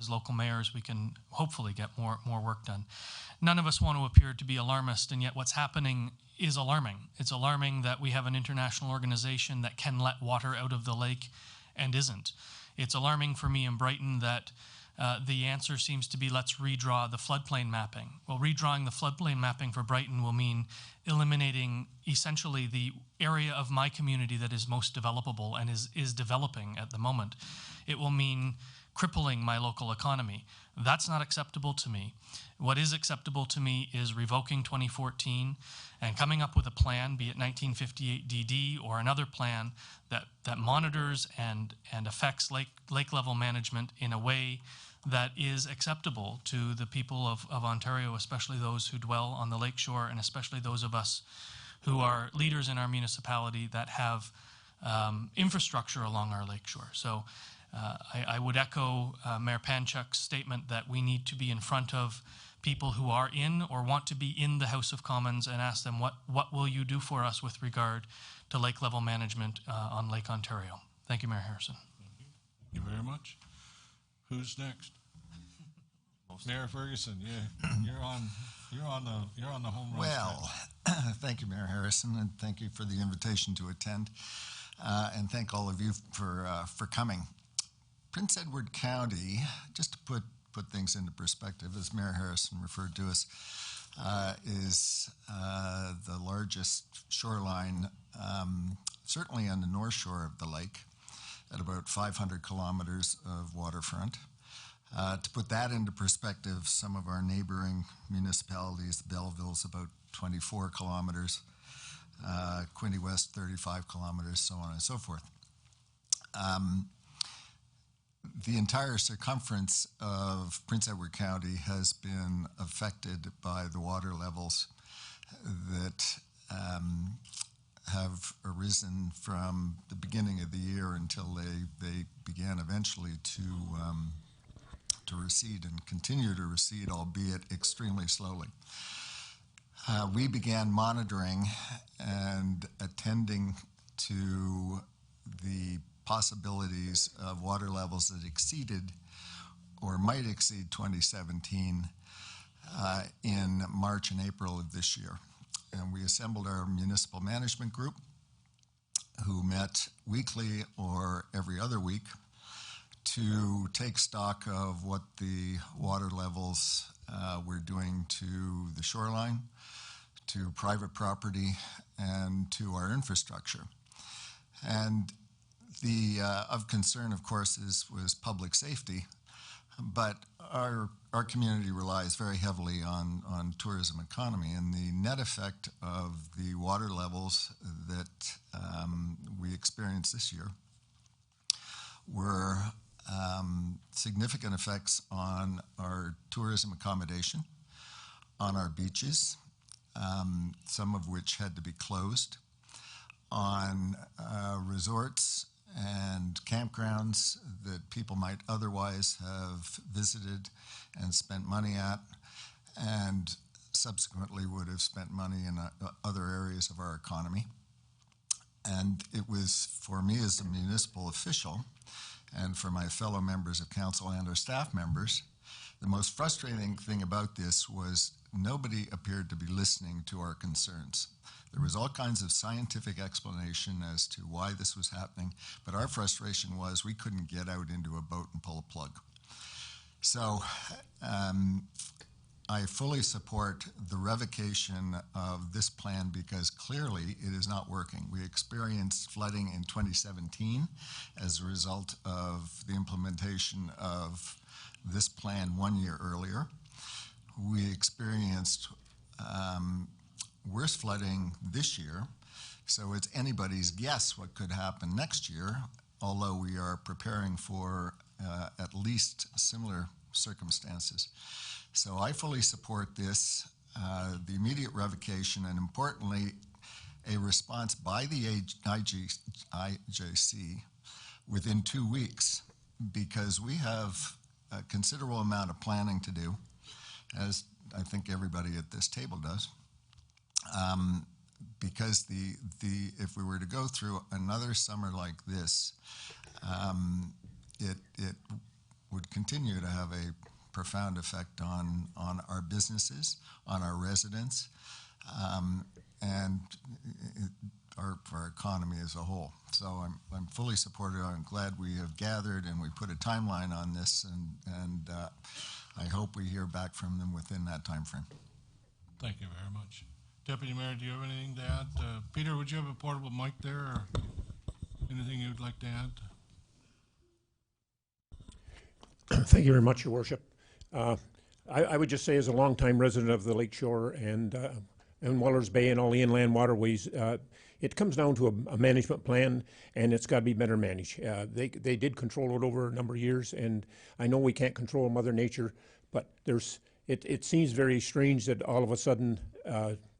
as local mayors, we can hopefully get more work done. None of us want to appear to be alarmist, and yet what's happening is alarming. It's alarming that we have an international organization that can let water out of the lake and isn't. It's alarming for me in Brighton that the answer seems to be, let's redraw the floodplain mapping. Well, redrawing the floodplain mapping for Brighton will mean eliminating essentially the area of my community that is most developable and is developing at the moment. It will mean crippling my local economy. That's not acceptable to me. What is acceptable to me is revoking 2014 and coming up with a plan, be it 1958 DD or another plan that monitors and affects lake level management in a way that is acceptable to the people of Ontario, especially those who dwell on the lakeshore, and especially those of us who are leaders in our municipality that have infrastructure along our lakeshore. So I would echo Mayor Panchuk's statement that we need to be in front of people who are in or want to be in the House of Commons and ask them, what will you do for us with regard to lake level management on Lake Ontario? Thank you, Mayor Harrison. Thank you very much. Who's next? Mayor Ferguson, yeah, you're on the home run. Well, thank you, Mayor Harrison, and thank you for the invitation to attend, and thank all of you for coming. Prince Edward County, just to put things into perspective, as Mayor Harrison referred to us, is the largest shoreline, certainly on the north shore of the lake, at about 500 kilometers of waterfront. To put that into perspective, some of our neighboring municipalities, Belleville's about 24 kilometers, Quinte West 35 kilometers, so on and so forth. The entire circumference of Prince Edward County has been affected by the water levels that have arisen from the beginning of the year until they began eventually to recede and continue to recede, albeit extremely slowly. We began monitoring and attending to the possibilities of water levels that exceeded or might exceed 2017 in March and April of this year. And we assembled our municipal management group, who met weekly or every other week to take stock of what the water levels were doing to the shoreline, to private property, and to our infrastructure. And the of concern, of course, was public safety, but our community relies very heavily on tourism economy, and the net effect of the water levels that we experienced this year were significant effects on our tourism accommodation, on our beaches, some of which had to be closed, on resorts and campgrounds that people might otherwise have visited and spent money at, and subsequently would have spent money in other areas of our economy. And it was, for me as a municipal official, and for my fellow members of council and our staff members, the most frustrating thing about this was nobody appeared to be listening to our concerns. There was all kinds of scientific explanation as to why this was happening, but our frustration was we couldn't get out into a boat and pull a plug. So I fully support the revocation of this plan because clearly it is not working. We experienced flooding in 2017 as a result of the implementation of this plan 1 year earlier. We experienced worse flooding this year, so it's anybody's guess what could happen next year, although we are preparing for at least similar circumstances. So I fully support this, the immediate revocation, and importantly, a response by the IJC within 2 weeks, because we have a considerable amount of planning to do, as I think everybody at this table does. Because if we were to go through another summer like this, it would continue to have a profound effect on our businesses, on our residents, and our economy as a whole. So I'm fully supportive. I'm glad we have gathered and we put a timeline on this, and I hope we hear back from them within that time frame. Thank you very much. Deputy Mayor, do you have anything to add? Peter, would you have a portable mic there, or anything you'd like to add? Thank you very much, Your Worship. I would just say, as a longtime resident of the Lakeshore and Wellers Bay and all the inland waterways, it comes down to a management plan, and it's got to be better managed. They did control it over a number of years, and I know we can't control Mother Nature, but it seems very strange that all of a sudden,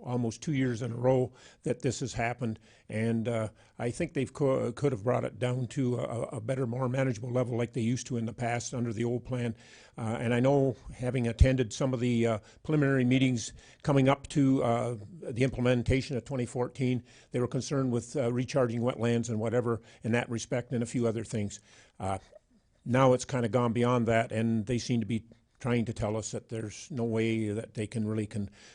almost 2 years in a row, that this has happened. And I think they could have brought it down to a better, more manageable level like they used to in the past under the old plan. And I know, having attended some of the preliminary meetings coming up to the implementation of 2014, they were concerned with recharging wetlands and whatever in that respect, and a few other things. Now it's kind of gone beyond that, and they seem to be trying to tell us that there's no way that they can really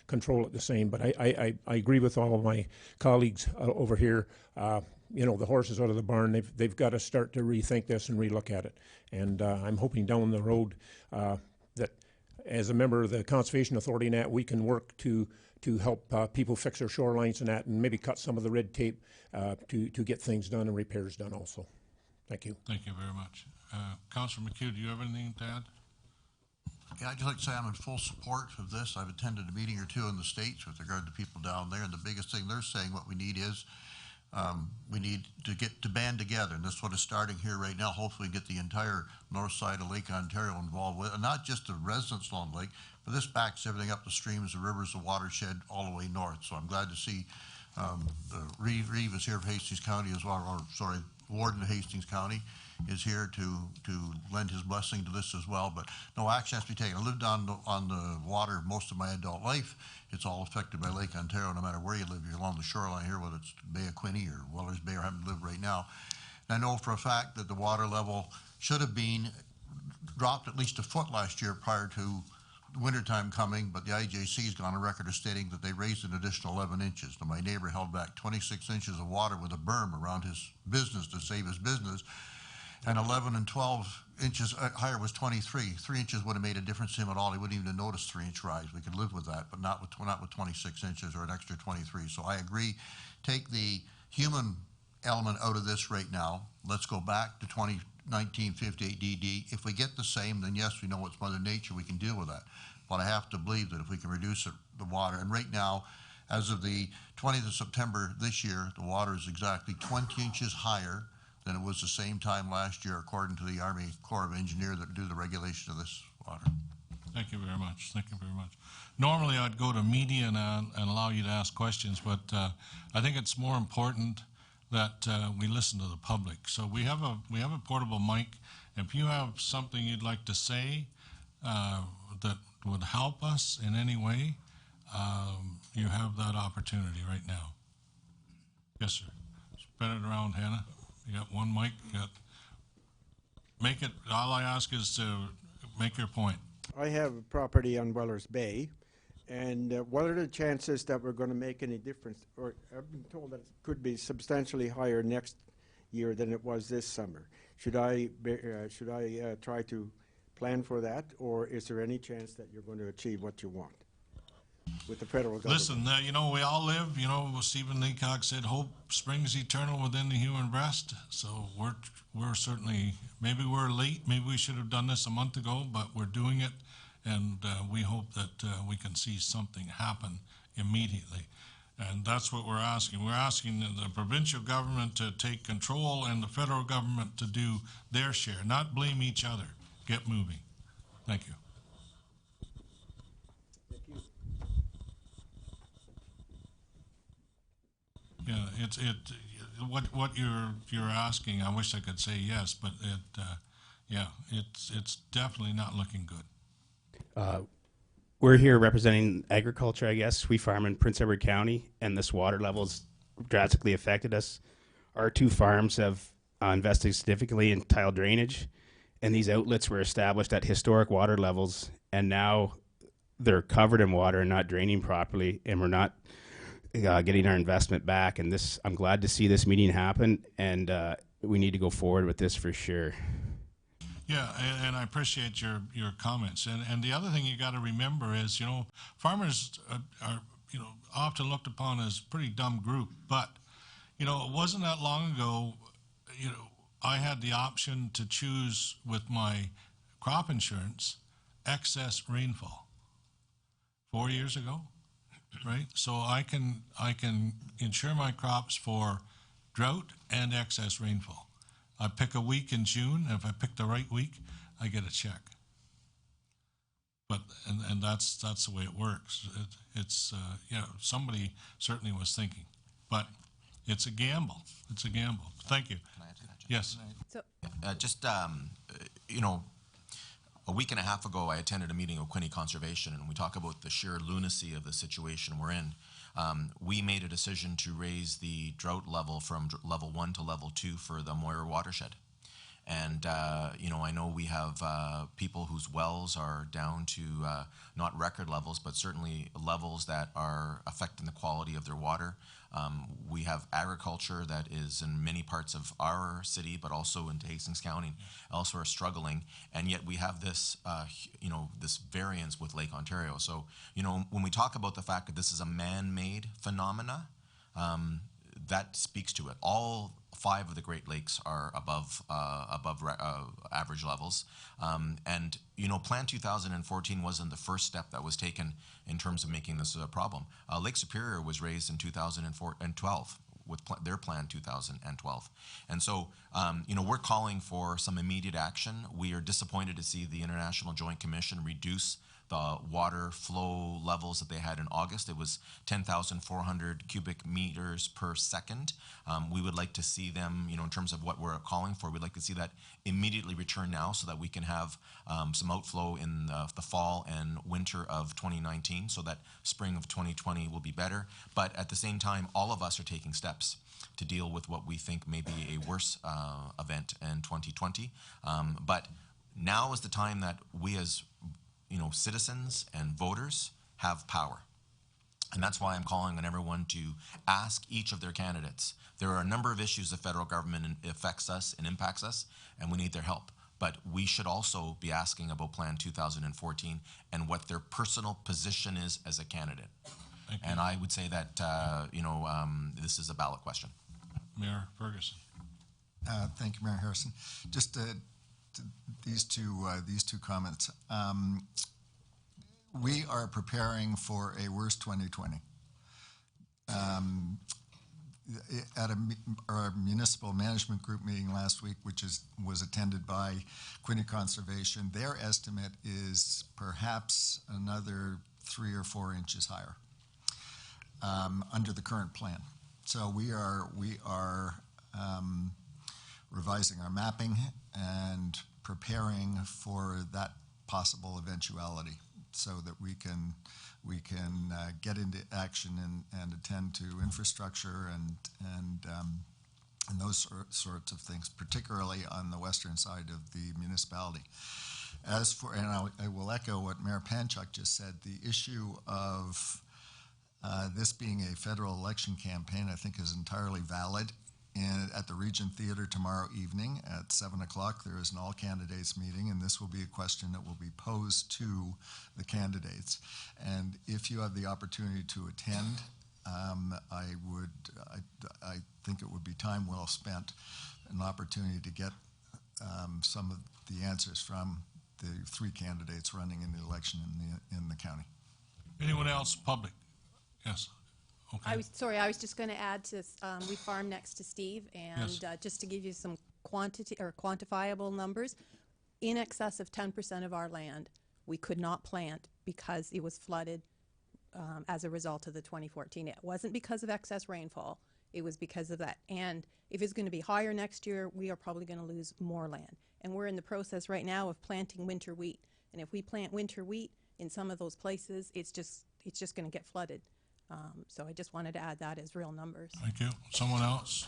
control it the same. But I agree with all of my colleagues over here. You know, the horse is out of the barn. They've got to start to rethink this and relook at it. And I'm hoping down the road that, as a member of the Conservation Authority and that, we can work to help people fix their shorelines and that, and maybe cut some of the red tape to get things done and repairs done also. Thank you. Thank you very much. Councillor McHugh, do you have anything to add? Yeah, I'd just like to say I'm in full support of this. I've attended a meeting or two in the States with regard to people down there, and the biggest thing they're saying, what we need is we need to band together, and that's what is starting here right now. Hopefully get the entire north side of Lake Ontario involved with it, and not just the residents along the lake, but this backs everything up the streams, the rivers, the watershed, all the way north. So I'm glad to see Reeve is here from Hastings County as well, or sorry, Warden of Hastings County is here to lend his blessing to this as well. But no action has to be taken. I lived on the water most of my adult life. It's all affected by Lake Ontario, no matter where you live. You're along the shoreline here, whether it's Bay of Quinte or Wellers Bay, or happen to live right now. And I know for a fact that the water level should have been dropped at least a foot last year prior to wintertime coming, but the IJC has gone on record of stating that they raised an additional 11 inches. Now, my neighbor held back 26 inches of water with a berm around his business to save his business, and 11 and 12 inches higher was 23. 3 inches would have made a difference to him at all. He wouldn't even have noticed 3-inch rise. We could live with that, but not with 26 inches or an extra 23. So I agree. Take the human element out of this right now. Let's go back to 1958 DD. If we get the same, then yes, we know it's Mother Nature. We can deal with that. But I have to believe that if we can reduce the water, and right now, as of the 20th of September this year, the water is exactly 20 inches higher than it was the same time last year, according to the Army Corps of Engineers that do the regulation of this water. Thank you very much. Thank you very much. Normally, I'd go to media and allow you to ask questions, but I think it's more important that we listen to the public. So we have a portable mic. If you have something you'd like to say that would help us in any way, you have that opportunity right now. Yes, sir. Spread it around, Hannah. You got one mic. Make it. All I ask is to make your point. I have property on Wellers Bay, and what are the chances that we're going to make any difference? Or I've been told that it could be substantially higher next year than it was this summer. Should I try to plan for that, or is there any chance that you're going to achieve what you want with the federal government? Listen, you know, we all live, you know, Stephen Leacock said, hope springs eternal within the human breast. So we're certainly, maybe we're late, maybe we should have done this a month ago, but we're doing it, and we hope that we can see something happen immediately. And that's what we're asking. We're asking the provincial government to take control and the federal government to do their share, not blame each other. Get moving. Thank you. Yeah, what you're asking, I wish I could say yes, but it's definitely not looking good. We're here representing agriculture, I guess. We farm in Prince Edward County, and this water level's drastically affected us. Our two farms have invested significantly in tile drainage, and these outlets were established at historic water levels, and now they're covered in water and not draining properly, and we're not getting our investment back. And this, I'm glad to see this meeting happen, and we need to go forward with this for sure. Yeah, and I appreciate your comments. And the other thing you got to remember is, farmers are often looked upon as a pretty dumb group, but it wasn't that long ago, I had the option to choose with my crop insurance excess rainfall 4 years ago, right? So I can insure my crops for drought and excess rainfall. I pick a week in June, and if I pick the right week, I get a check. But and that's the way it works. It's somebody certainly was thinking, but it's a gamble. It's a gamble. Thank you. Can I answer that, Jeff? Yes. So, a week and a half ago, I attended a meeting of Quinte Conservation, and we talk about the sheer lunacy of the situation we're in. We made a decision to raise the drought level from level 1 to level 2 for the Moira watershed. And, I know we have people whose wells are down to not record levels, but certainly levels that are affecting the quality of their water. We have agriculture that is in many parts of our city, but also into Hastings County, elsewhere struggling. And yet we have this, this variance with Lake Ontario. So, when we talk about the fact that this is a man-made phenomena, that speaks to it. All 5 of the Great Lakes are above average levels, and Plan 2014 wasn't the first step that was taken in terms of making this a problem. Lake Superior was raised in 2012 with their Plan 2012, and so we're calling for some immediate action. We are disappointed to see the International Joint Commission reduce the water flow levels that they had in August. It was 10,400 cubic meters per second. We would like to see them, in terms of what we're calling for, we'd like to see that immediately return now so that we can have some outflow in the fall and winter of 2019, so that spring of 2020 will be better. But at the same time, all of us are taking steps to deal with what we think may be a worse event in 2020. But now is the time that we as citizens and voters have power. And that's why I'm calling on everyone to ask each of their candidates. There are a number of issues the federal government affects us and impacts us, and we need their help. But we should also be asking about Plan 2014 and what their personal position is as a candidate. And I would say that, this is a ballot question. Mayor Ferguson. Thank you, Mayor Harrison. Just these two comments. We are preparing for a worse 2020. At our municipal management group meeting last week, which was attended by Quinte Conservation, their estimate is perhaps another 3 or 4 inches higher under the current plan. So we are revising our mapping and preparing for that possible eventuality, so that we can get into action and attend to infrastructure and those sorts of things, particularly on the western side of the municipality. As for, and I will echo what Mayor Panchuk just said, the issue of this being a federal election campaign, I think, is entirely valid. At the Regent Theater tomorrow evening at 7 o'clock, there is an all-candidates meeting, and this will be a question that will be posed to the candidates. And if you have the opportunity to attend, I think it would be time well spent, an opportunity to get some of the answers from the 3 candidates running in the election in the county. Anyone else? Public? Yes. Okay. I was just going to add to, we farm next to Steve, and Yes. Just to give you some quantity or quantifiable numbers, in excess of 10% of our land we could not plant because it was flooded as a result of the 2014. It wasn't because of excess rainfall, it was because of that. And if it's going to be higher next year, we are probably going to lose more land. And we're in the process right now of planting winter wheat. And if we plant winter wheat in some of those places, it's just going to get flooded. So I just wanted to add that as real numbers. Thank you. Someone else?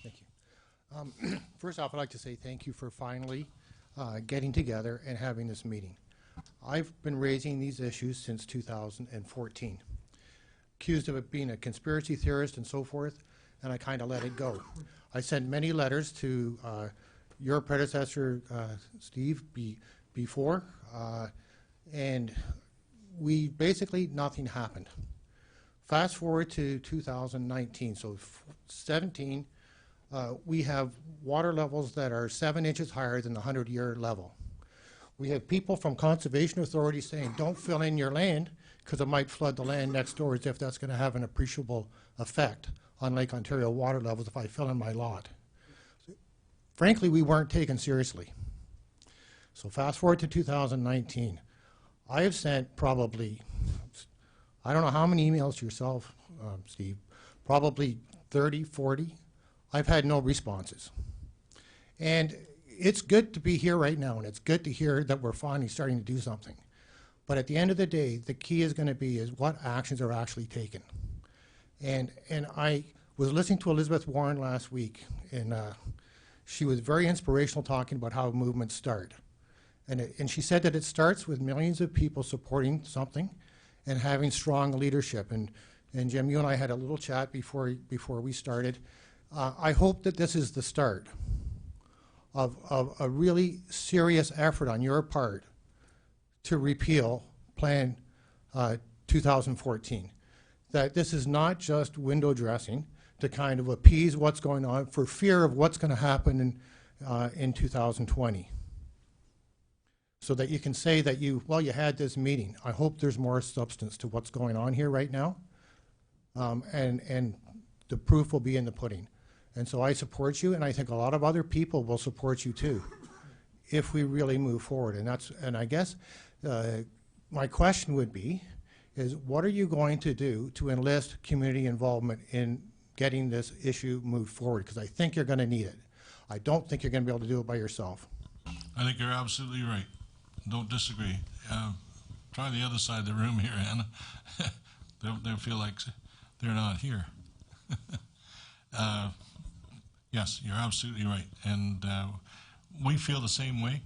Thank First off, I'd like to say thank you for finally getting together and having this meeting. I've been raising these issues since 2014, accused of being a conspiracy theorist and so forth, and I kind of let it go. I sent many letters to your predecessor, Steve, before, and we basically, nothing happened. Fast forward to 2019, so 17, we have water levels that are 7 inches higher than the 100-year level. We have people from conservation authorities saying, don't fill in your land because it might flood the land next door, as if that's going to have an appreciable effect on Lake Ontario water levels if I fill in my lot. Frankly, we weren't taken seriously. So fast forward to 2019. I have sent probably, I don't know how many emails to yourself, Steve, probably 30, 40. I've had no responses. And it's good to be here right now, and it's good to hear that we're finally starting to do something. But at the end of the day, the key is going to be is what actions are actually taken. And I was listening to Elizabeth Warren last week, and she was very inspirational talking about how movements start. And she said that it starts with millions of people supporting something and having strong leadership. And Jim, you and I had a little chat before we started. I hope that this is the start of a really serious effort on your part to repeal Plan 2014. That this is not just window dressing to kind of appease what's going on for fear of what's going to happen in 2020. So that you can say that you had this meeting. I hope there's more substance to what's going on here right now. And the proof will be in the pudding. And so I support you, and I think a lot of other people will support you too, if we really move forward. And I guess my question would be, is what are you going to do to enlist community involvement in getting this issue moved forward? Because I think you're going to need it. I don't think you're going to be able to do it by yourself. I think you're absolutely right. Don't disagree. Try the other side of the room here, Anna. They'll feel like they're not here. Yes, you're absolutely right. And we feel the same way,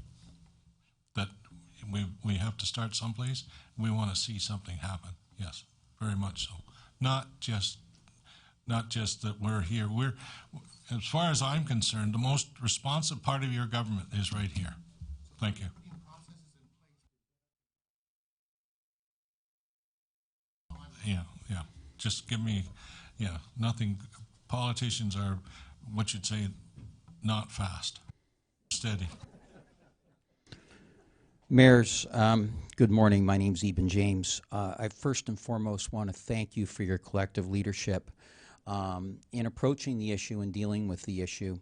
that we have to start someplace. We want to see something happen. Yes, very much so. Not just that we're here. As far as I'm concerned, the most responsive part of your government is right here. Thank you. Yeah. Just give me, nothing. Politicians are, what you'd say, not fast. Steady. Mayors, good morning. My name's Eben James. I first and foremost want to thank you for your collective leadership in approaching the issue and dealing with the issue.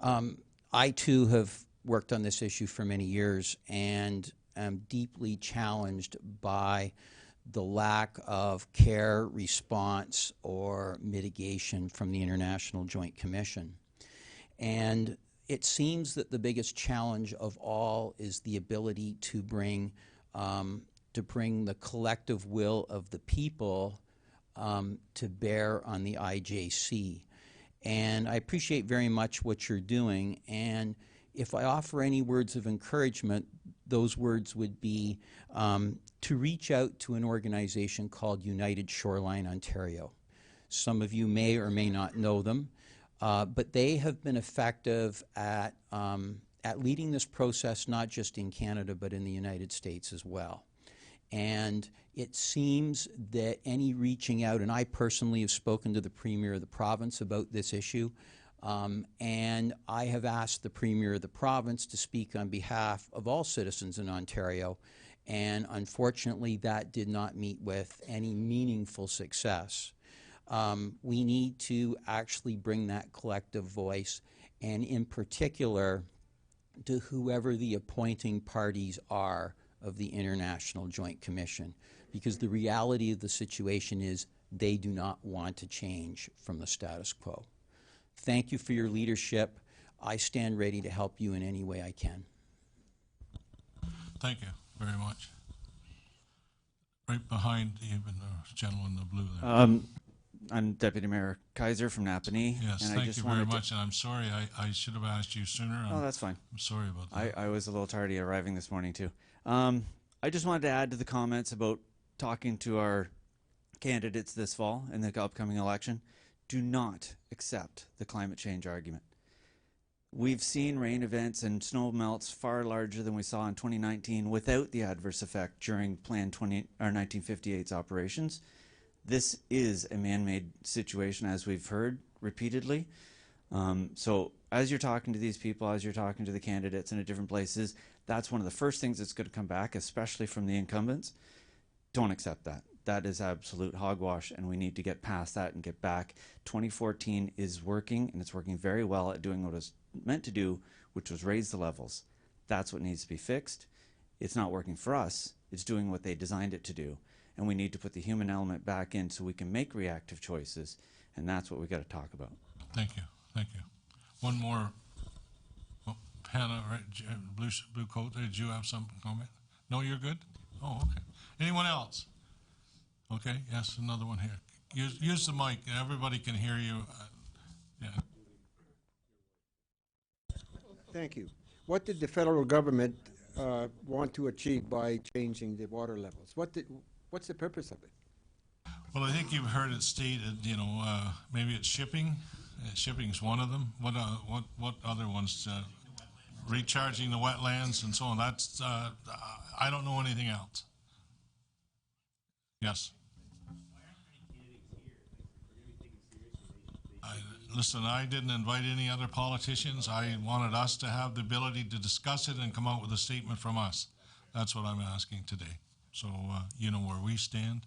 I too have worked on this issue for many years and am deeply challenged by the lack of care, response, or mitigation from the International Joint Commission. And it seems that the biggest challenge of all is the ability to bring the collective will of the people to bear on the IJC. And I appreciate very much what you're doing. And if I offer any words of encouragement, those words would be to reach out to an organization called United Shoreline Ontario. Some of you may or may not know them, but they have been effective at leading this process, not just in Canada, but in the United States as well. And it seems that any reaching out, and I personally have spoken to the Premier of the province about this issue, and I have asked the Premier of the province to speak on behalf of all citizens in Ontario, and unfortunately that did not meet with any meaningful success. We need to actually bring that collective voice, and in particular to whoever the appointing parties are of the International Joint Commission, because the reality of the situation is they do not want to change from the status quo. Thank you for your leadership. I stand ready to help you in any way I can. Thank you very much. Right behind even the gentleman in the blue there. I'm Deputy Mayor Kaiser from Napanee. Yes, and I thank just you very wanted to- much, and I'm sorry I should have asked you sooner. Oh, that's fine. I'm sorry about that. I was a little tardy arriving this morning too. I just wanted to add to the comments about talking to our candidates this fall in the upcoming election. Do not accept the climate change argument. We've seen rain events and snow melts far larger than we saw in 2019 without the adverse effect during Plan 1958's operations. This is a man-made situation, as we've heard repeatedly. So as you're talking to these people, as you're talking to the candidates in at different places, that's one of the first things that's going to come back, especially from the incumbents. Don't accept that. That is absolute hogwash, and we need to get past that and get back. 2014 is working, and it's working very well at doing what it's meant to do, which was raise the levels. That's what needs to be fixed. It's not working for us. It's doing what they designed it to do, and we need to put the human element back in so we can make reactive choices, and that's what we got to talk about. Thank you, thank you. One more. Oh, Hannah, right, blue coat, did you have some comment? No, you're good? Oh, okay. Anyone else? Okay, yes, another one here. Use the mic, everybody can hear you. Yeah. Thank you. What did the federal government want to achieve by changing the water levels? What's the purpose of it? Well, I think you've heard it stated, maybe it's shipping. Shipping's one of them. What other ones? Recharging the wetlands and so on. That's, I don't know anything else. Yes. Listen, I didn't invite any other politicians. I wanted us to have the ability to discuss it and come out with a statement from us. That's what I'm asking today. So you know where we stand.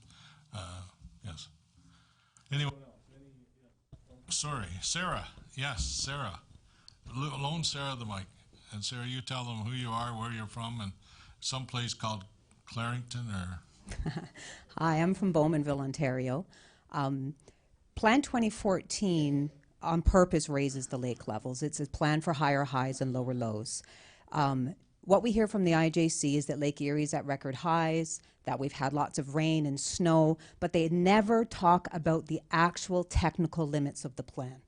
Yes. Anyone else? Sorry, Sarah. Yes, Sarah. Loan Sarah the mic. And Sarah, you tell them who you are, where you're from, and someplace called Clarington or... Hi, I'm from Bowmanville, Ontario. Plan 2014 on purpose raises the lake levels. It's a plan for higher highs and lower lows. What we hear from the IJC is that Lake Erie is at record highs, that we've had lots of rain and snow, but they never talk about the actual technical limits of the plan.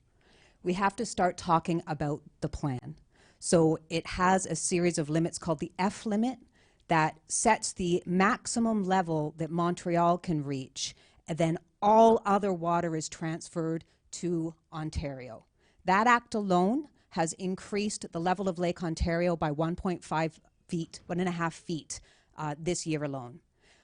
We have to start talking about the plan. So it has a series of limits called the F limit that sets the maximum level that Montreal can reach, and then all other water is transferred to Ontario. That act alone has increased the level of Lake Ontario by 1.5 feet, 1.5 feet this year alone.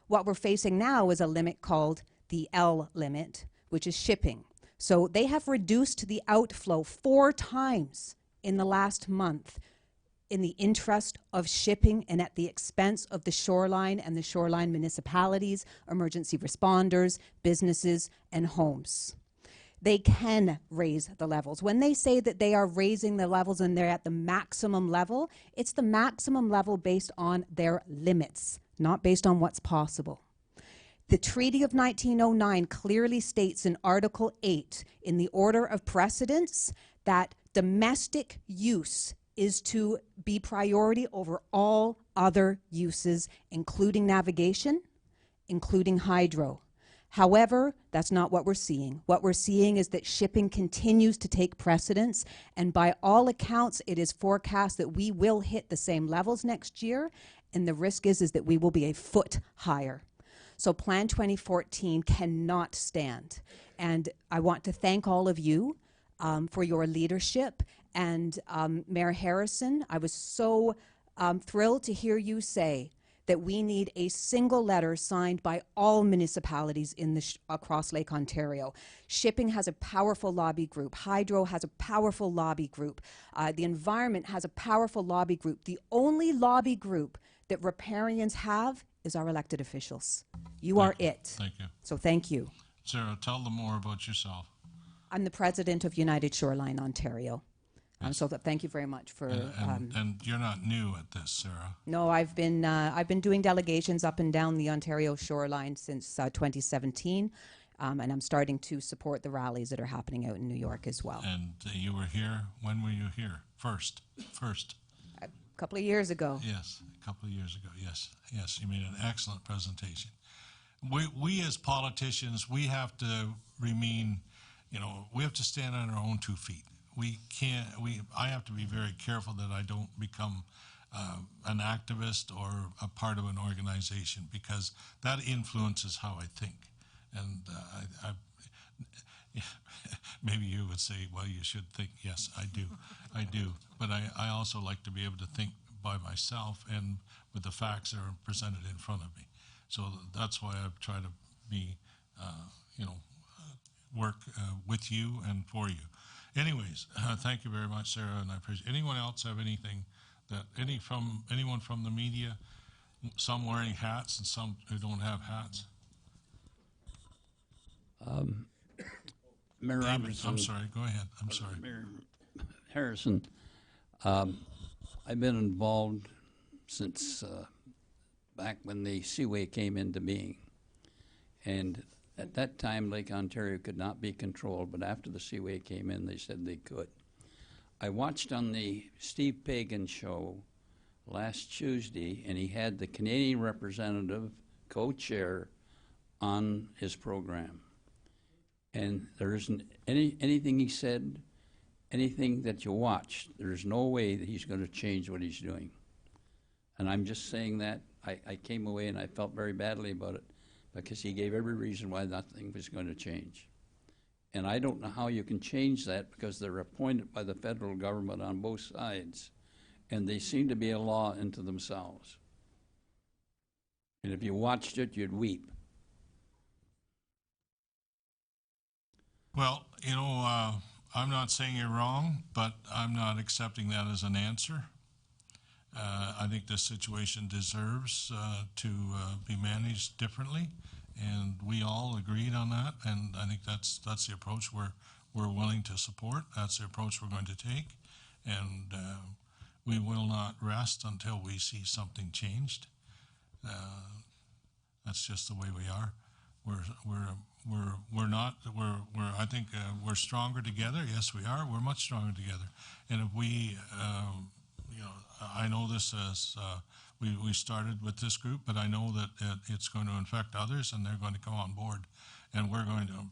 What we're facing now is a limit called the L limit, which is shipping. So they have reduced the outflow 4 times in the last month in the interest of shipping and at the expense of the shoreline and the shoreline municipalities, emergency responders, businesses, and homes. They can raise the levels. When they say that they are raising the levels and they're at the maximum level, it's the maximum level based on their limits, not based on what's possible. The Treaty of 1909 clearly states in Article 8 in the order of precedence that domestic use is to be priority over all other uses, including navigation, including hydro. However, that's not what we're seeing. What we're seeing is that shipping continues to take precedence, and by all accounts, it is forecast that we will hit the same levels next year, and the risk is that we will be a foot higher. So Plan 2014 cannot stand. And I want to thank all of you for your leadership. And Mayor Harrison, I was so thrilled to hear you say that we need a single letter signed by all municipalities in the across Lake Ontario. Shipping has a powerful lobby group. Hydro has a powerful lobby group. The environment has a powerful lobby group. The only lobby group that riparians have is our elected officials. You are it. Thank you. So thank you. Sarah, tell them more about yourself. I'm the president of United Shoreline Ontario. So thank you very much for. And you're not new at this, Sarah. No, I've been doing delegations up and down the Ontario shoreline since 2017, and I'm starting to support the rallies that are happening out in New York as well. And you were here. When were you here? First. A couple of years ago. Yes, a couple of years ago. Yes, yes. You made an excellent presentation. We as politicians, we have to remain, you know, we have to stand on our own 2 feet. We can't, I have to be very careful that I don't become an activist or a part of an organization, because that influences how I think. And maybe you would say, well, you should think. Yes, I do. I do. But I also like to be able to think by myself and with the facts that are presented in front of me. So that's why I try to be, work with you and for you. Anyways, thank you very much, Sarah, and I appreciate. Anyone else have anything that anyone from the media? Some wearing hats and some who don't have hats. Mayor David, Robertson. I'm sorry. Go ahead. I'm sorry. Mayor Harrison, I've been involved since back when the Seaway came into being. And at that time, Lake Ontario could not be controlled, but after the Seaway came in, they said they could. I watched on the Steve Pagan show last Tuesday, and he had the Canadian representative, co-chair, on his program. And there isn't anything he said, anything that you watched, there's no way that he's going to change what he's doing. And I'm just saying that. I came away and I felt very badly about it, because he gave every reason why nothing was going to change. And I don't know how you can change that, because they're appointed by the federal government on both sides, and they seem to be a law unto themselves. And if you watched it, you'd weep. Well, I'm not saying you're wrong, but I'm not accepting that as an answer. I think this situation deserves to be managed differently, and we all agreed on that. And I think that's the approach we're willing to support. That's the approach we're going to take, and we will not rest until we see something changed. That's just the way we are. I think we're stronger together. Yes, we are. We're much stronger together. And if we, I know this as we started with this group, but I know that it's going to infect others, and they're going to come on board. And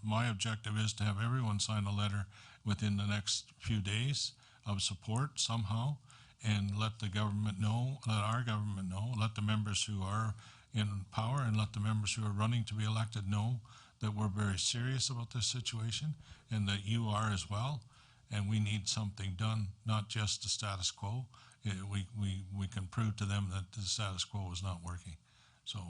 my objective is to have everyone sign a letter within the next few days of support somehow, and let the government know, let our government know, let the members who are in power and let the members who are running to be elected know that we're very serious about this situation, and that you are as well. And we need something done, not just the status quo. We can prove to them that the status quo is not working. So.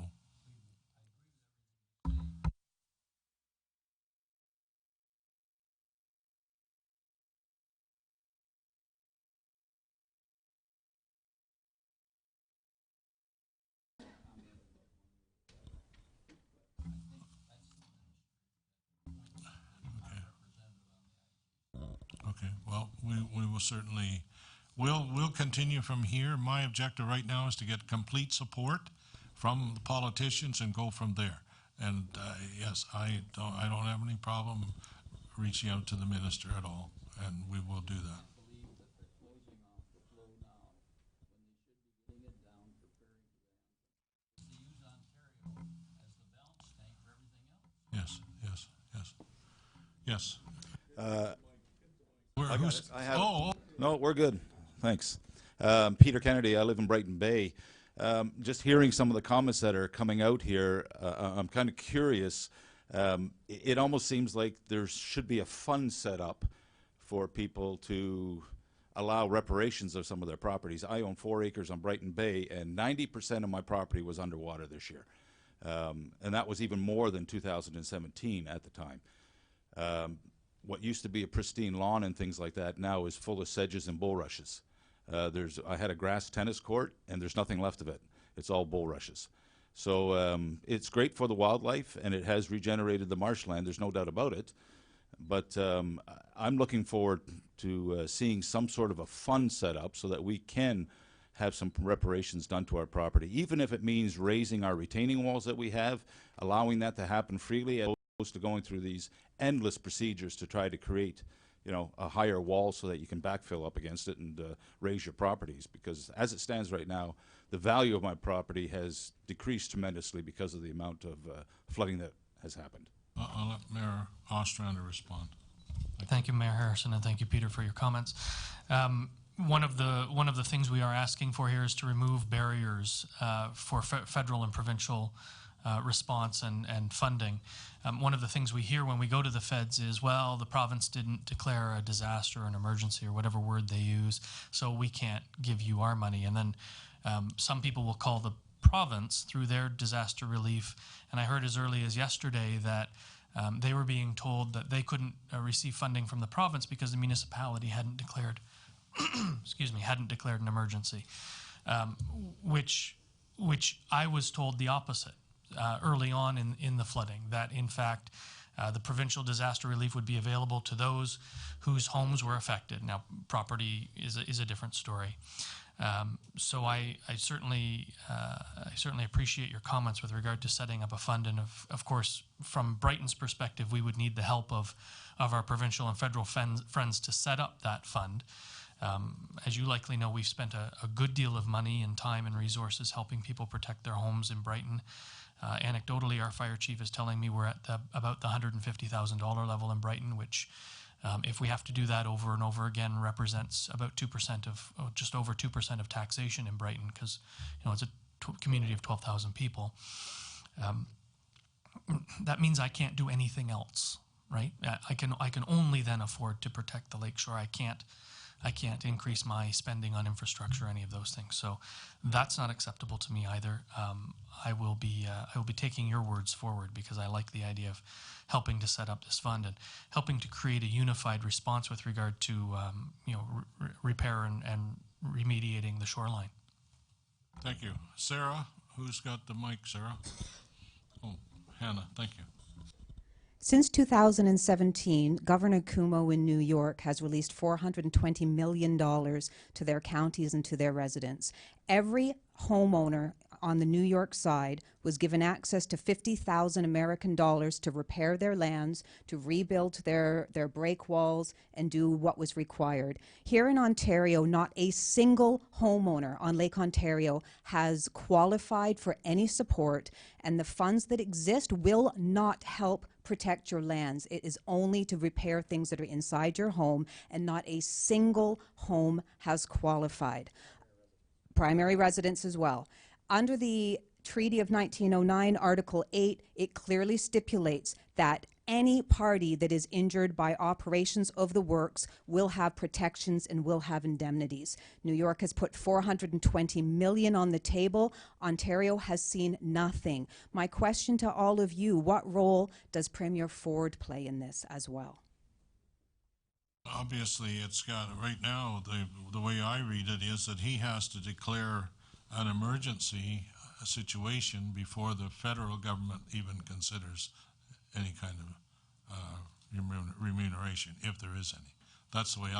Okay, well, we will certainly, we'll continue from here. My objective right now is to get complete support from the politicians and go from there. And yes, I don't have any problem reaching out to the minister at all, and we will do that. Yes, yes, yes, yes. No, we're good. Thanks. Peter Kennedy, I live in Brighton Bay. Just hearing some of the comments that are coming out here, I'm kind of curious. It almost seems like there should be a fund set up for people to allow reparations of some of their properties. I own 4 acres on Brighton Bay, and 90% of my property was underwater this year. And that was even more than 2017 at the time. What used to be a pristine lawn and things like that now is full of sedges and bulrushes. I had a grass tennis court, and there's nothing left of it. It's all bulrushes. So it's great for the wildlife, and it has regenerated the marshland. There's no doubt about it. But I'm looking forward to seeing some sort of a fund set up so that we can have some reparations done to our property, even if it means raising our retaining walls that we have, allowing that to happen freely, as opposed to going through these endless procedures to try to create, a higher wall so that you can backfill up against it and raise your properties. Because as it stands right now, the value of my property has decreased tremendously because of the amount of flooding that has happened. I'll let Mayor Ostrander respond. Thank you, Mayor Harrison, and thank you, Peter, for your comments. One of the things we are asking for here is to remove barriers for federal and provincial response and funding. One of the things we hear when we go to the feds is, well, the province didn't declare a disaster, an emergency, or whatever word they use, so we can't give you our money. And then some people will call the province through their disaster relief, and I heard as early as yesterday that they were being told that they couldn't receive funding from the province because the municipality hadn't declared, excuse me, hadn't declared an emergency, which I was told the opposite early on in the flooding, that in fact the provincial disaster relief would be available to those whose homes were affected. Now, property is a different story. So I certainly appreciate your comments with regard to setting up a fund, and of course, from Brighton's perspective, we would need the help of our provincial and federal friends to set up that fund. As you likely know, we've spent a good deal of money and time and resources helping people protect their homes in Brighton. Anecdotally, our fire chief is telling me we're at about the $150,000 level in Brighton, which if we have to do that over and over again, represents about 2% of, just over 2% of taxation in Brighton, because it's a community of 12,000 people. That means I can't do anything else, right? I can only then afford to protect the lakeshore. I can't increase my spending on infrastructure, any of those things. So that's not acceptable to me either. I will be taking your words forward, because I like the idea of helping to set up this fund and helping to create a unified response with regard to repair and remediating the shoreline. Thank you. Sarah, who's got the mic, Sarah? Oh, Hannah, thank you. Since 2017, Governor Cuomo in New York has released $420 million to their counties and to their residents. Every homeowner on the New York side was given access to $50,000 American dollars to repair their lands, to rebuild their break walls, and do what was required. Here in Ontario, not a single homeowner on Lake Ontario has qualified for any support, and the funds that exist will not help protect your lands. It is only to repair things that are inside your home, and not a single home has qualified. Primary residents as well. Under the Treaty of 1909, Article 8, it clearly stipulates that any party that is injured by operations of the works will have protections and will have indemnities. New York has put $420 million on the table. Ontario has seen nothing. My question to all of you, what role does Premier Ford play in this as well? Obviously, it's got, right now, the way I read it is that he has to declare an emergency situation before the federal government even considers any kind of remuneration, if there is any. That's the way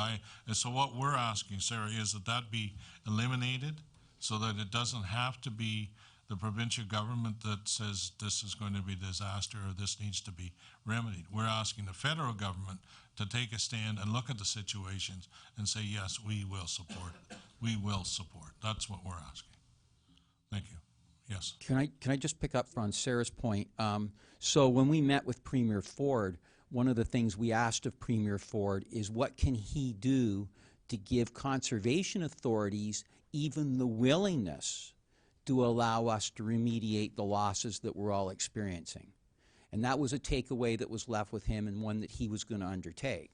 and so what we're asking, Sarah, is that be eliminated so that it doesn't have to be the provincial government that says this is going to be a disaster or this needs to be remedied. We're asking the federal government to take a stand and look at the situations and say, yes, we will support it. We will support. That's what we're asking. Thank you. Yes. Can I just pick up on Sarah's point? So when we met with Premier Ford, one of the things we asked of Premier Ford is what can he do to give conservation authorities even the willingness to allow us to remediate the losses that we're all experiencing. And that was a takeaway that was left with him, and one that he was going to undertake.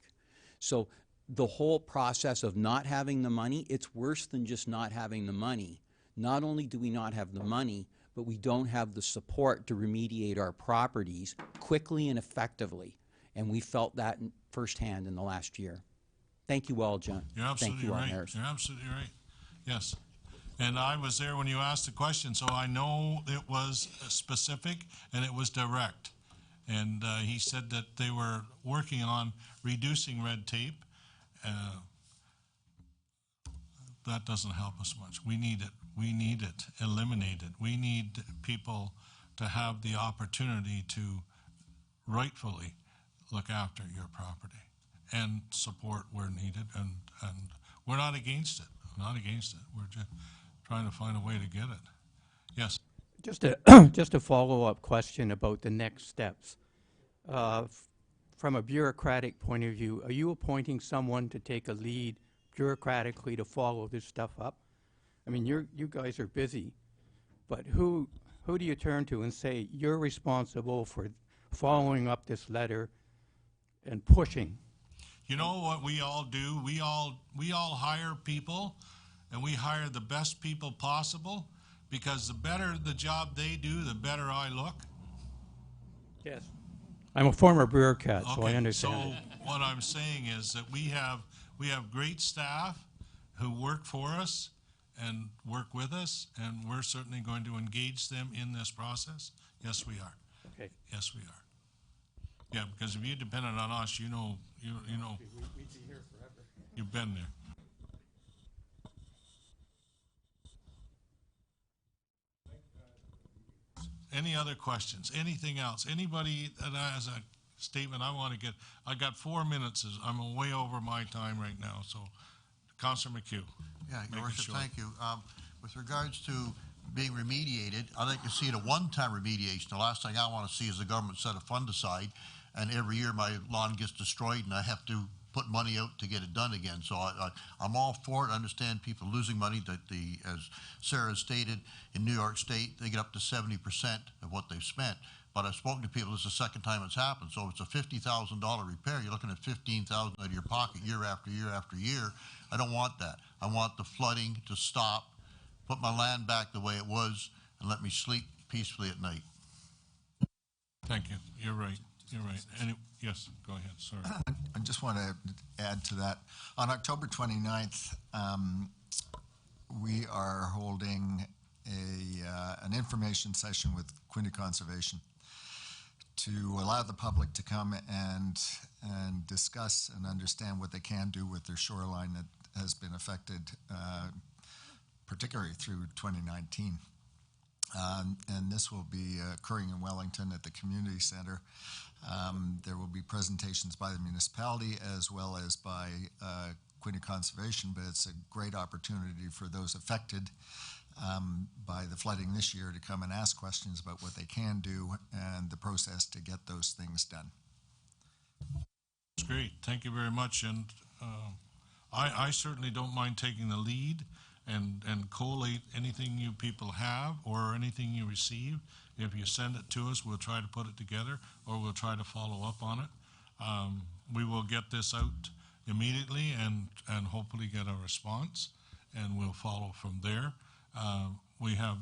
So the whole process of not having the money, it's worse than just not having the money. Not only do we not have the money, but we don't have the support to remediate our properties quickly and effectively. And we felt that firsthand in the last year. Thank you all, John. You're absolutely right. You're absolutely right. Yes. And I was there when you asked the question, so I know it was specific and it was direct. And he said that they were working on reducing red tape. That doesn't help us much. We need it. We need it eliminated. We need people to have the opportunity to rightfully look after your property and support where needed. And we're not against it. We're not against it. We're just trying to find a way to get it. Yes. Just a follow-up question about the next steps. from a bureaucratic point of view, are you appointing someone to take a lead bureaucratically to follow this stuff up? I mean, you guys are busy, but who do you turn to and say, you're responsible for following up this letter and pushing? You know what we all do? We all hire people, and we hire the best people possible, because the better the job they do, the better I look. Yes. I'm a former bureaucrat, so I understand. So what I'm saying is that we have great staff who work for us and work with us, and we're certainly going to engage them in this process. Yes, we are. Okay. Yes, we are. Yeah, because if you depended on us, you know, We'd be here forever. you've been there. Any other questions? Anything else? Anybody that has a statement I want to get? I got 4 minutes. I'm way over my time right now. So, Councillor McHugh. Yeah, Make Your it Worship, short. thank you. With regards to being remediated, I'd like to see it a one-time remediation. The last thing I want to see is the government set a fund aside, and every year my lawn gets destroyed and I have to put money out to get it done again. So I'm all for it. I understand people losing money. That as Sarah stated, in New York State, they get up to 70% of what they've spent. But I've spoken to people, this is the second time it's happened. So if it's a $50,000 repair, you're looking at $15,000 out of your pocket year after year after year. I don't want that. I want the flooding to stop, put my land back the way it was, and let me sleep peacefully at night. Thank you. You're right. You're right. Yes, go ahead. Sorry. I just want to add to that. On October 29th, we are holding an information session with Quinte Conservation to allow the public to come and discuss and understand what they can do with their shoreline that has been affected, particularly through 2019. And this will be occurring in Wellington at the community center. There will be presentations by the municipality as well as by Quinte Conservation, but it's a great opportunity for those affected by the flooding this year to come and ask questions about what they can do and the process to get those things done. That's great. Thank you very much. And I certainly don't mind taking the lead and collate anything you people have or anything you receive. If you send it to us, we'll try to put it together, or we'll try to follow up on it. We will get this out immediately and hopefully get a response, and we'll follow from there. We have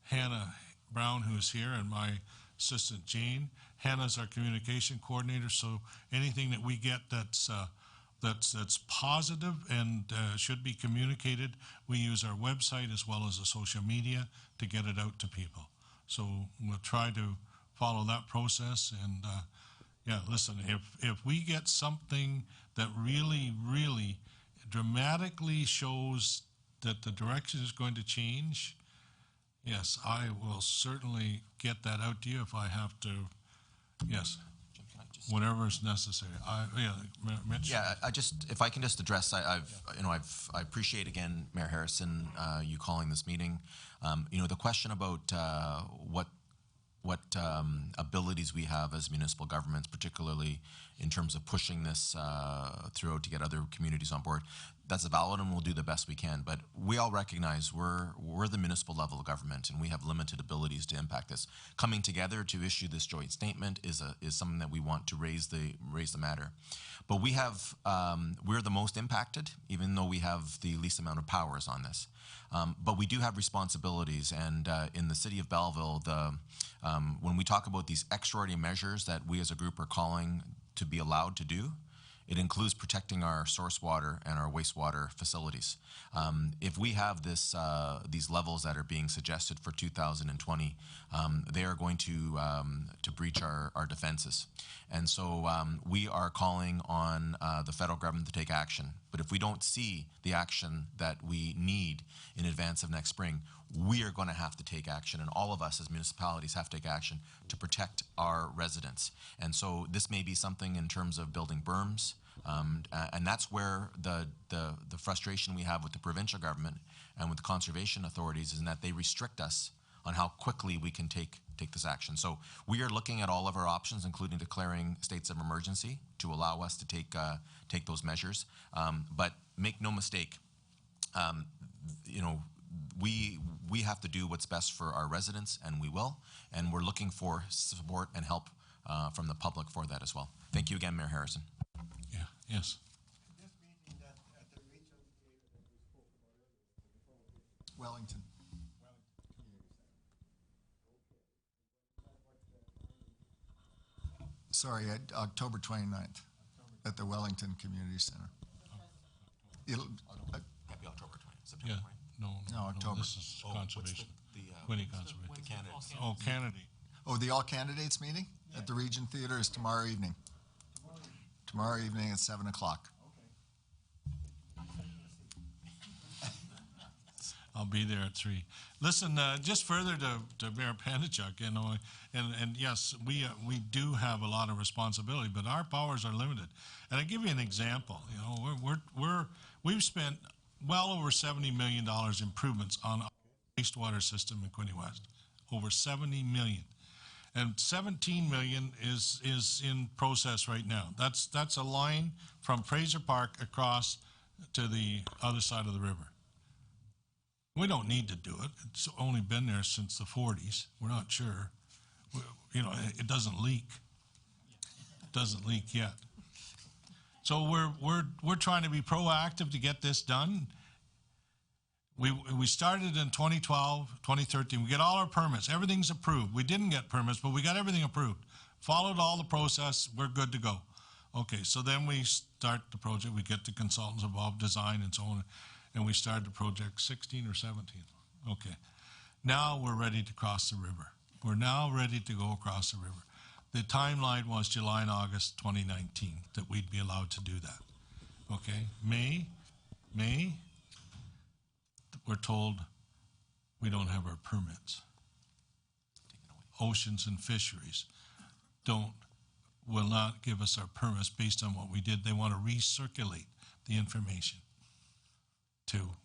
Hannah Brown, who's here, and my assistant Jane. Hannah's our communication coordinator, so anything that we get that's positive and should be communicated, we use our website as well as the social media to get it out to people. So we'll try to follow that process. And yeah, listen, if we get something that really, really dramatically shows that the direction is going to change, yes, I will certainly get that out to you if I have to. Yes. Whatever is necessary. Mitch. Yeah, if I can just address, I appreciate again, Mayor Harrison, you calling this meeting. The question about what abilities we have as municipal governments, particularly in terms of pushing this through to get other communities on board. That's valid, and we'll do the best we can. But we all recognize we're the municipal level of government, and we have limited abilities to impact this. Coming together to issue this joint statement is something that we want to raise the matter. But we're the most impacted, even though we have the least amount of powers on this. But we do have responsibilities, and in the city of Belleville, when we talk about these extraordinary measures that we as a group are calling to be allowed to do, it includes protecting our source water and our wastewater facilities. If we have these levels that are being suggested for 2020, they are going to breach our defenses. And so we are calling on the federal government to take action. But if we don't see the action that we need in advance of next spring, we are going to have to take action, and all of us as municipalities have to take action to protect our residents. And so this may be something in terms of building berms, and that's where the frustration we have with the provincial government and with the conservation authorities is in that they restrict us on how quickly we can take take this action. So we are looking at all of our options, including declaring states of emergency to allow us to take those measures. But make no mistake, you know, we have to do what's best for our residents, and we will. And we're looking for support and help from the public for that as well. Thank you again, Mayor Harrison. Yeah, yes. Wellington. Sorry, October 29th at the Wellington Community Center. It'll, Can't be October 20th, September Yeah, 20th. no, October. This is conservation. the Quinny Conservation. the candidates. Oh, candidate. Oh, the all candidates meeting at the Regent Theater is tomorrow evening. Tomorrow evening at 7 o'clock. I'll be there at 3. Listen, just further to Mayor Panachuk, you know, and yes, we do have a lot of responsibility, but our powers are limited. And I give you an example. You know, we've spent well over $70 million improvements on our wastewater system in Quinny West. Over 70 million. And 17 million is in process right now. That's a line from Fraser Park across to the other side of the river. We don't need to do it. It's only been there since the 40s. We're not sure. You know, it doesn't leak. It doesn't leak yet. So we're trying to be proactive to get this done. We started in 2012, 2013. We get all our permits. Everything's approved. We didn't get permits, but we got everything approved. Followed all the process. We're good to go. Okay, so then we start the project. We get the consultants involved, design and so on, and we started the project 16 or 17. Okay, now we're ready to cross the river. We're now ready to go across the river. The timeline was July and August 2019 that we'd be allowed to do that. Okay, May, we're told we don't have our permits. Oceans and Fisheries will not give us our permits based on what we did. They want to recirculate the information to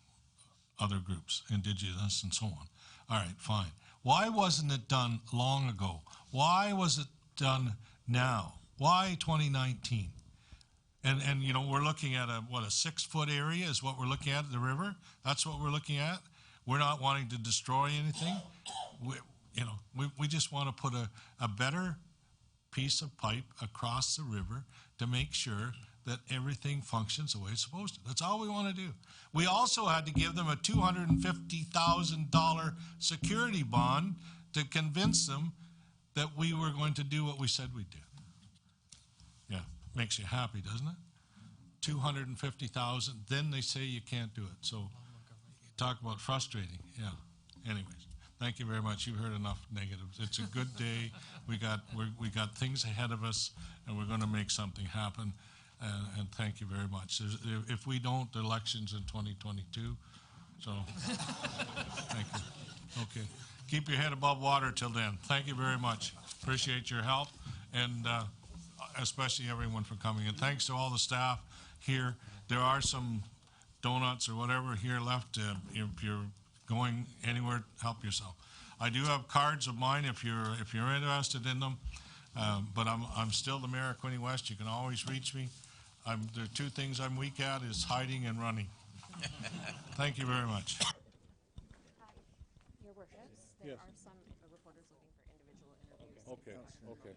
other groups, Indigenous and so on. All right, fine. Why wasn't it done long ago? Why was it done now? Why 2019? And you know, we're looking at a 6-foot area is what we're looking at the river. That's what we're looking at. We're not wanting to destroy anything. We just want to put a better piece of pipe across the river to make sure that everything functions the way it's supposed to. That's all we want to do. We also had to give them a $250,000 security bond to convince them that we were going to do what we said we'd do. Yeah, makes you happy, doesn't it? $250,000, then they say you can't do it. So talk about frustrating. Yeah. Anyways, thank you very much. You've heard enough negatives. It's a good day. We got things ahead of us, and we're going to make something happen. And thank you very much. If we don't, the election's in 2022. So thank you. Okay. Keep your head above water till then. Thank you very much. Appreciate your help, and especially everyone for coming. And thanks to all the staff here. There are some donuts or whatever here left. If you're going anywhere, help yourself. I do have cards of mine if you're interested in them. But I'm still the mayor of Quinny West. You can always reach me. There are 2 things I'm weak at, is hiding and running. Thank you very much. Your worships, there are some reporters looking for individual interviews. Okay.